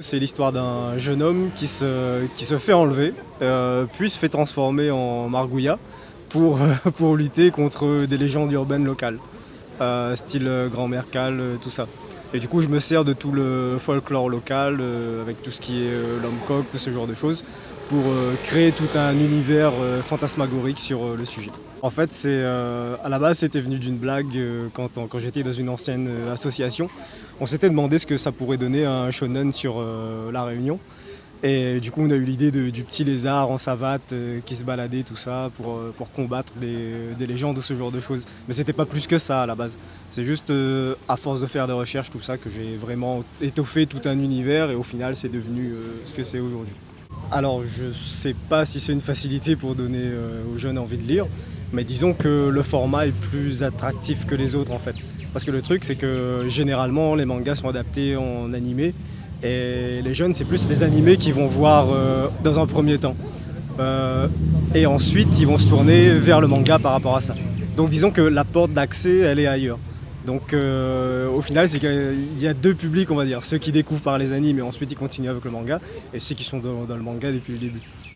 C'est l'histoire d'un jeune homme qui se fait enlever, puis se fait transformer en margouillat pour, pour lutter contre des légendes urbaines locales, style grand-mère Cal, tout ça. Et du coup, je me sers de tout le folklore local, avec tout ce qui est l'homme-coq, ce genre de choses, pour créer tout un univers fantasmagorique sur le sujet. En fait, à la base, c'était venu d'une blague quand j'étais dans une ancienne association. On s'était demandé ce que ça pourrait donner un shonen sur La Réunion. Et du coup, on a eu l'idée du petit lézard en savate qui se baladait, tout ça, pour combattre des légendes ou ce genre de choses. Mais c'était pas plus que ça à la base. C'est juste à force de faire des recherches, tout ça, que j'ai vraiment étoffé tout un univers et au final, c'est devenu ce que c'est aujourd'hui. Alors, je sais pas si c'est une facilité pour donner aux jeunes envie de lire, mais disons que le format est plus attractif que les autres en fait. Parce que le truc, c'est que généralement, les mangas sont adaptés en animé, et les jeunes, c'est plus les animés qu'ils vont voir dans un premier temps. Euh, et ensuite, ils vont se tourner vers le manga par rapport à ça. Donc, disons que la porte d'accès, elle est ailleurs. Donc au final, c'est qu'il y a deux publics, on va dire. Ceux qui découvrent par les animes et ensuite ils continuent avec le manga, et ceux qui sont dans le manga depuis le début.